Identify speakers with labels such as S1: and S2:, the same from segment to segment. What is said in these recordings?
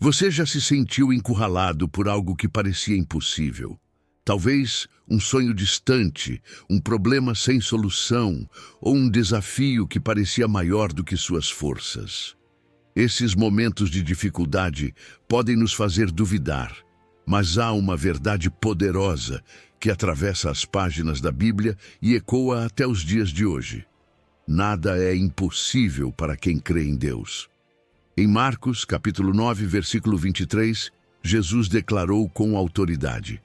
S1: Você já se sentiu encurralado por algo que parecia impossível? Talvez um sonho distante, um problema sem solução ou um desafio que parecia maior do que suas forças. Esses momentos de dificuldade podem nos fazer duvidar, mas há uma verdade poderosa que atravessa as páginas da Bíblia e ecoa até os dias de hoje. Nada é impossível para quem crê em Deus. Em Marcos, capítulo 9, versículo 23, Jesus declarou com autoridade: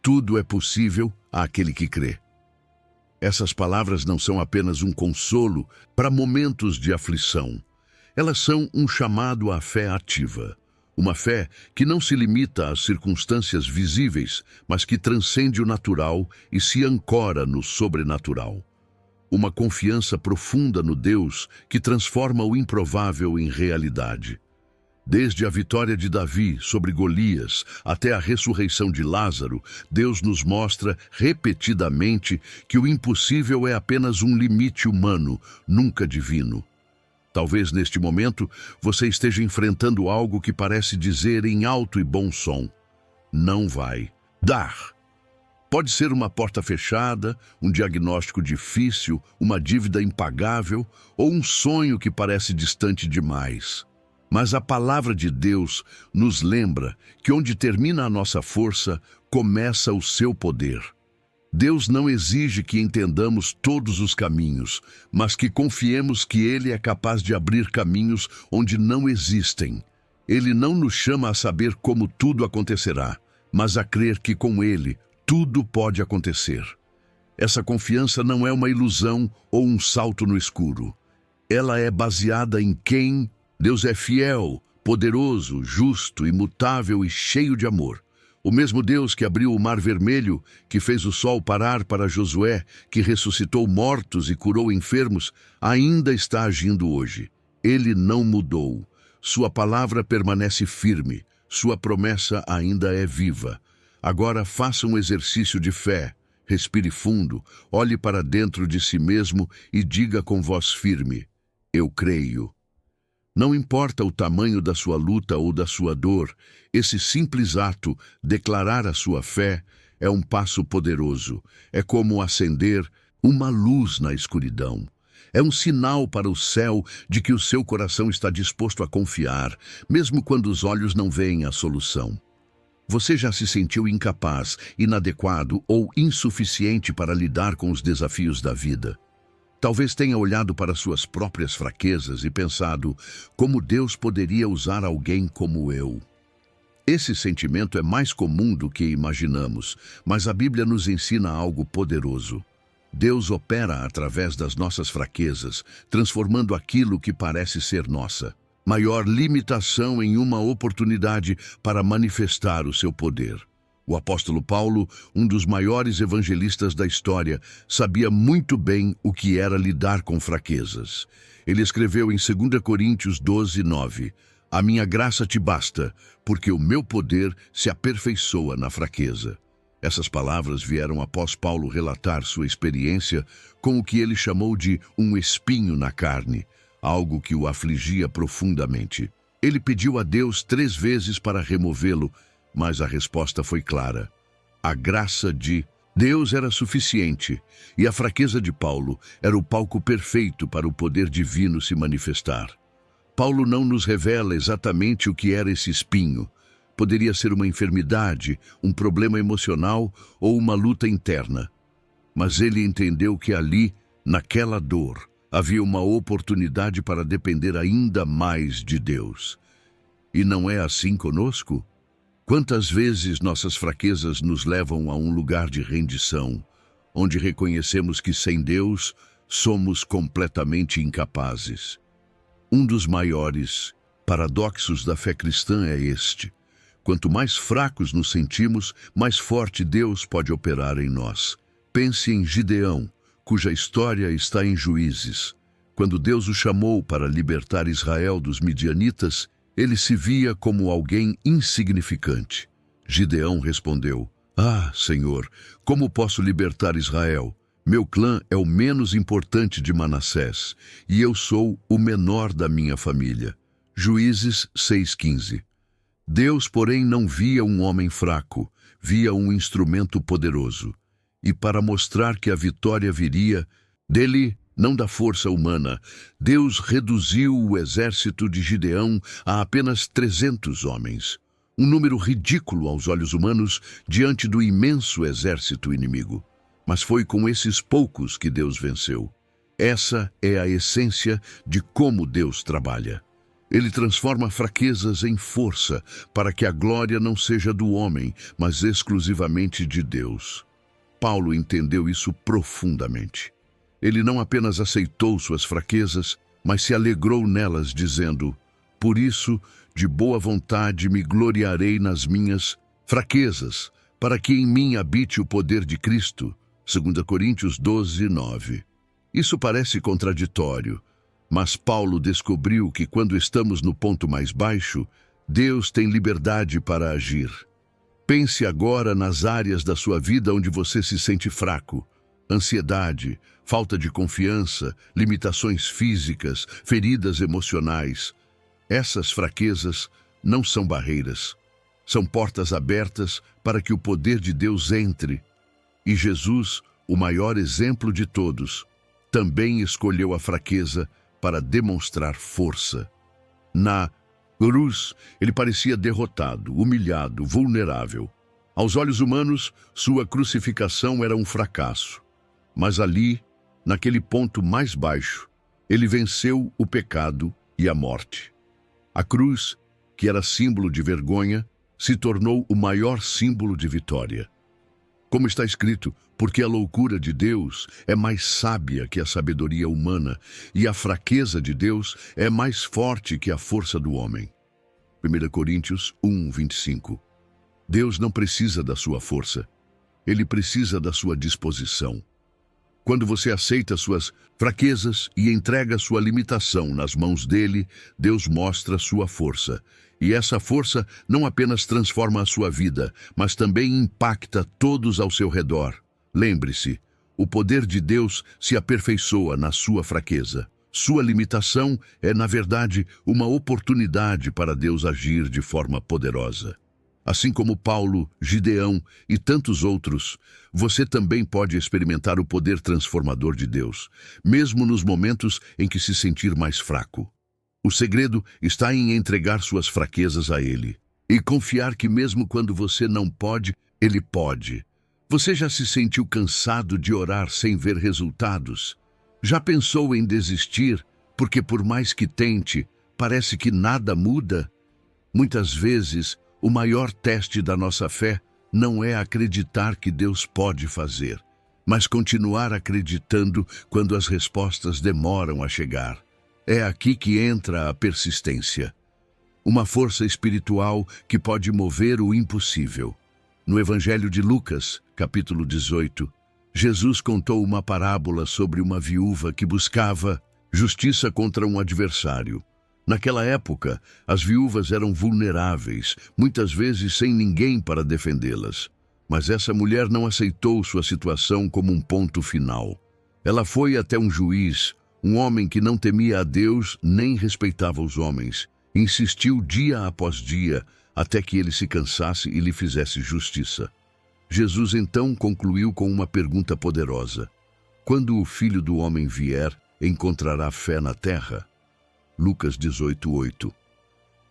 S1: tudo é possível àquele que crê. Essas palavras não são apenas um consolo para momentos de aflição. Elas são um chamado à fé ativa. Uma fé que não se limita às circunstâncias visíveis, mas que transcende o natural e se ancora no sobrenatural. Uma confiança profunda no Deus que transforma o improvável em realidade. Desde a vitória de Davi sobre Golias até a ressurreição de Lázaro, Deus nos mostra repetidamente que o impossível é apenas um limite humano, nunca divino. Talvez neste momento você esteja enfrentando algo que parece dizer em alto e bom som: não vai dar. Pode ser uma porta fechada, um diagnóstico difícil, uma dívida impagável ou um sonho que parece distante demais. Mas a palavra de Deus nos lembra que onde termina a nossa força, começa o seu poder. Deus não exige que entendamos todos os caminhos, mas que confiemos que Ele é capaz de abrir caminhos onde não existem. Ele não nos chama a saber como tudo acontecerá, mas a crer que com Ele tudo pode acontecer. Essa confiança não é uma ilusão ou um salto no escuro. Ela é baseada em quem Deus é: fiel, poderoso, justo, imutável e cheio de amor. O mesmo Deus que abriu o Mar Vermelho, que fez o sol parar para Josué, que ressuscitou mortos e curou enfermos, ainda está agindo hoje. Ele não mudou. Sua palavra permanece firme. Sua promessa ainda é viva. Agora faça um exercício de fé. Respire fundo, olhe para dentro de si mesmo e diga com voz firme: eu creio. Não importa o tamanho da sua luta ou da sua dor, esse simples ato, declarar a sua fé, é um passo poderoso. É como acender uma luz na escuridão. É um sinal para o céu de que o seu coração está disposto a confiar, mesmo quando os olhos não veem a solução. Você já se sentiu incapaz, inadequado ou insuficiente para lidar com os desafios da vida? Talvez tenha olhado para suas próprias fraquezas e pensado: como Deus poderia usar alguém como eu? Esse sentimento é mais comum do que imaginamos, mas a Bíblia nos ensina algo poderoso. Deus opera através das nossas fraquezas, transformando aquilo que parece ser nossa maior limitação em uma oportunidade para manifestar o seu poder. O apóstolo Paulo, um dos maiores evangelistas da história, sabia muito bem o que era lidar com fraquezas. Ele escreveu em 2 Coríntios 12, 9, a minha graça te basta, porque o meu poder se aperfeiçoa na fraqueza. Essas palavras vieram após Paulo relatar sua experiência com o que ele chamou de um espinho na carne, algo que o afligia profundamente. Ele pediu a Deus 3 vezes para removê-lo, mas a resposta foi clara. A graça de Deus era suficiente, e a fraqueza de Paulo era o palco perfeito para o poder divino se manifestar. Paulo não nos revela exatamente o que era esse espinho. Poderia ser uma enfermidade, um problema emocional ou uma luta interna. Mas ele entendeu que ali, naquela dor, havia uma oportunidade para depender ainda mais de Deus. E não é assim conosco? Quantas vezes nossas fraquezas nos levam a um lugar de rendição, onde reconhecemos que sem Deus somos completamente incapazes? Um dos maiores paradoxos da fé cristã é este: quanto mais fracos nos sentimos, mais forte Deus pode operar em nós. Pense em Gideão, cuja história está em Juízes. Quando Deus o chamou para libertar Israel dos midianitas, ele se via como alguém insignificante. Gideão respondeu: ah, Senhor, como posso libertar Israel? Meu clã é o menos importante de Manassés, e eu sou o menor da minha família. Juízes 6:15. Deus, porém, não via um homem fraco, via um instrumento poderoso. E para mostrar que a vitória viria dele, não da força humana, Deus reduziu o exército de Gideão a apenas 300 homens. Um número ridículo aos olhos humanos diante do imenso exército inimigo. Mas foi com esses poucos que Deus venceu. Essa é a essência de como Deus trabalha. Ele transforma fraquezas em força, para que a glória não seja do homem, mas exclusivamente de Deus. Paulo entendeu isso profundamente. Ele não apenas aceitou suas fraquezas, mas se alegrou nelas, dizendo: por isso, de boa vontade me gloriarei nas minhas fraquezas, para que em mim habite o poder de Cristo. 2 Coríntios 12, 9. Isso parece contraditório, mas Paulo descobriu que quando estamos no ponto mais baixo, Deus tem liberdade para agir. Pense agora nas áreas da sua vida onde você se sente fraco. Ansiedade, falta de confiança, limitações físicas, feridas emocionais. Essas fraquezas não são barreiras. São portas abertas para que o poder de Deus entre. E Jesus, o maior exemplo de todos, também escolheu a fraqueza para demonstrar força. Na cruz, ele parecia derrotado, humilhado, vulnerável. Aos olhos humanos, sua crucificação era um fracasso. Mas ali, naquele ponto mais baixo, ele venceu o pecado e a morte. A cruz, que era símbolo de vergonha, se tornou o maior símbolo de vitória. Como está escrito, porque a loucura de Deus é mais sábia que a sabedoria humana, e a fraqueza de Deus é mais forte que a força do homem. 1 Coríntios 1, 25. Deus não precisa da sua força, Ele precisa da sua disposição. Quando você aceita suas fraquezas e entrega sua limitação nas mãos dele, Deus mostra sua força. E essa força não apenas transforma a sua vida, mas também impacta todos ao seu redor. Lembre-se, o poder de Deus se aperfeiçoa na sua fraqueza. Sua limitação é, na verdade, uma oportunidade para Deus agir de forma poderosa. Assim como Paulo, Gideão e tantos outros, você também pode experimentar o poder transformador de Deus, mesmo nos momentos em que se sentir mais fraco. O segredo está em entregar suas fraquezas a Ele e confiar que mesmo quando você não pode, Ele pode. Você já se sentiu cansado de orar sem ver resultados? Já pensou em desistir porque, por mais que tente, parece que nada muda? Muitas vezes, o maior teste da nossa fé não é acreditar que Deus pode fazer, mas continuar acreditando quando as respostas demoram a chegar. É aqui que entra a persistência, uma força espiritual que pode mover o impossível. No Evangelho de Lucas, capítulo 18, Jesus contou uma parábola sobre uma viúva que buscava justiça contra um adversário. Naquela época, as viúvas eram vulneráveis, muitas vezes sem ninguém para defendê-las. Mas essa mulher não aceitou sua situação como um ponto final. Ela foi até um juiz, um homem que não temia a Deus nem respeitava os homens. Insistiu dia após dia, até que ele se cansasse e lhe fizesse justiça. Jesus então concluiu com uma pergunta poderosa: quando o Filho do Homem vier, encontrará fé na terra? Lucas 18:8.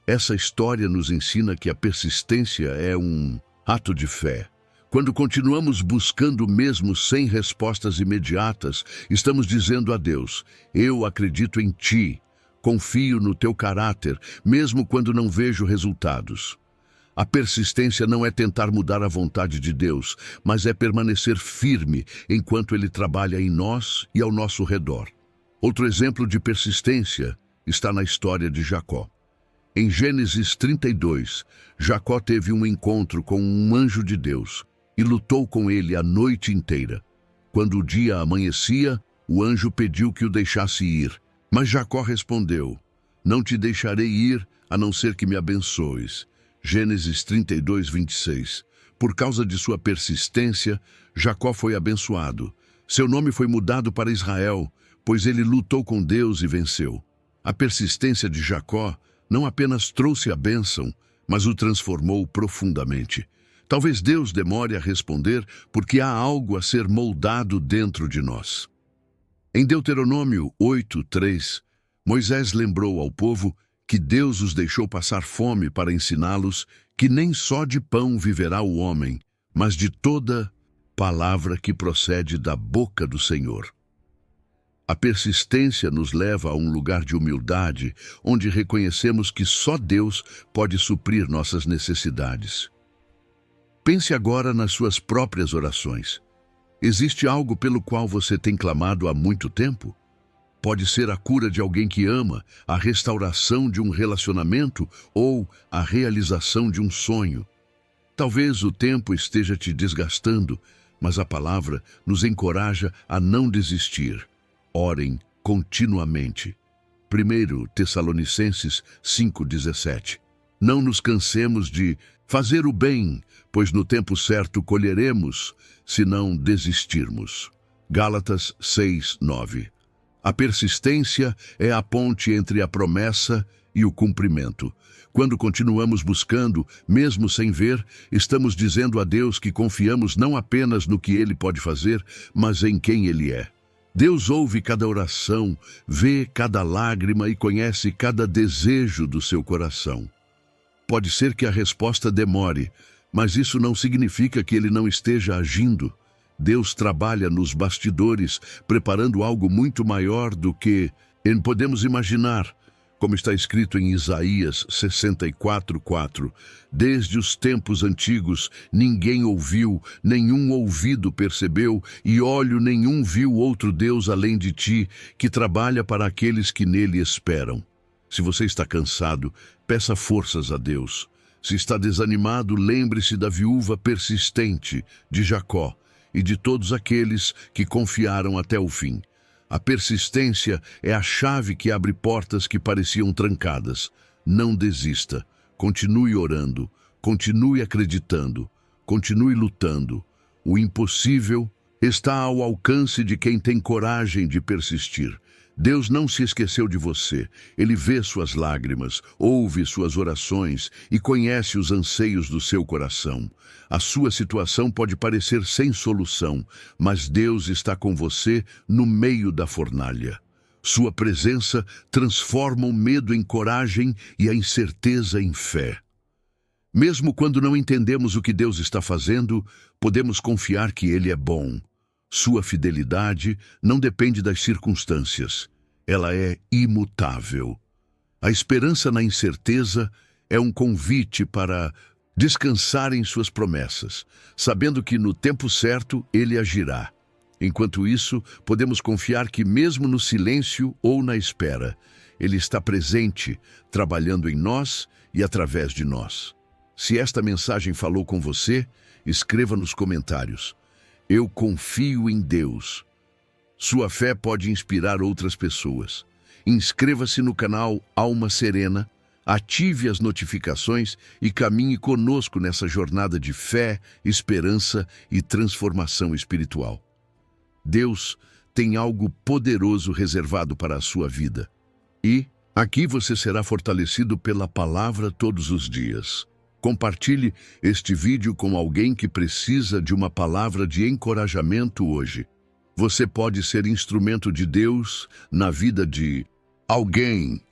S1: Essa história nos ensina que a persistência é um ato de fé. Quando continuamos buscando mesmo sem respostas imediatas, estamos dizendo a Deus: eu acredito em Ti, confio no Teu caráter, mesmo quando não vejo resultados. A persistência não é tentar mudar a vontade de Deus, mas é permanecer firme enquanto Ele trabalha em nós e ao nosso redor. Outro exemplo de persistência está na história de Jacó. Em Gênesis 32, Jacó teve um encontro com um anjo de Deus e lutou com ele a noite inteira. Quando o dia amanhecia, o anjo pediu que o deixasse ir, mas Jacó respondeu: não te deixarei ir, a não ser que me abençoes. Gênesis 32, 26. Por causa de sua persistência, Jacó foi abençoado. Seu nome foi mudado para Israel, pois ele lutou com Deus e venceu. A persistência de Jacó não apenas trouxe a bênção, mas o transformou profundamente. Talvez Deus demore a responder porque há algo a ser moldado dentro de nós. Em Deuteronômio 8:3, Moisés lembrou ao povo que Deus os deixou passar fome para ensiná-los que nem só de pão viverá o homem, mas de toda palavra que procede da boca do Senhor. A persistência nos leva a um lugar de humildade, onde reconhecemos que só Deus pode suprir nossas necessidades. Pense agora nas suas próprias orações. Existe algo pelo qual você tem clamado há muito tempo? Pode ser a cura de alguém que ama, a restauração de um relacionamento ou a realização de um sonho. Talvez o tempo esteja te desgastando, mas a palavra nos encoraja a não desistir. Orem continuamente. 1 Tessalonicenses 5:17. Não nos cansemos de fazer o bem, pois no tempo certo colheremos, se não desistirmos. Gálatas 6:9. A persistência é a ponte entre a promessa e o cumprimento. Quando continuamos buscando, mesmo sem ver, estamos dizendo a Deus que confiamos não apenas no que Ele pode fazer, mas em quem Ele é. Deus ouve cada oração, vê cada lágrima e conhece cada desejo do seu coração. Pode ser que a resposta demore, mas isso não significa que Ele não esteja agindo. Deus trabalha nos bastidores, preparando algo muito maior do que podemos imaginar, como está escrito em Isaías 64:4. Desde os tempos antigos, ninguém ouviu, nenhum ouvido percebeu, e olho nenhum viu outro Deus além de ti, que trabalha para aqueles que nele esperam. Se você está cansado, peça forças a Deus. Se está desanimado, lembre-se da viúva persistente de Jacó e de todos aqueles que confiaram até o fim. A persistência é a chave que abre portas que pareciam trancadas. Não desista. Continue orando. Continue acreditando. Continue lutando. O impossível está ao alcance de quem tem coragem de persistir. Deus não se esqueceu de você. Ele vê suas lágrimas, ouve suas orações e conhece os anseios do seu coração. A sua situação pode parecer sem solução, mas Deus está com você no meio da fornalha. Sua presença transforma o medo em coragem e a incerteza em fé. Mesmo quando não entendemos o que Deus está fazendo, podemos confiar que Ele é bom. Sua fidelidade não depende das circunstâncias. Ela é imutável. A esperança na incerteza é um convite para descansar em suas promessas, sabendo que no tempo certo Ele agirá. Enquanto isso, podemos confiar que mesmo no silêncio ou na espera, Ele está presente, trabalhando em nós e através de nós. Se esta mensagem falou com você, escreva nos comentários. Eu confio em Deus. Sua fé pode inspirar outras pessoas. Inscreva-se no canal Alma Serena, ative as notificações e caminhe conosco nessa jornada de fé, esperança e transformação espiritual. Deus tem algo poderoso reservado para a sua vida. E aqui você será fortalecido pela palavra todos os dias. Compartilhe este vídeo com alguém que precisa de uma palavra de encorajamento hoje. Você pode ser instrumento de Deus na vida de alguém.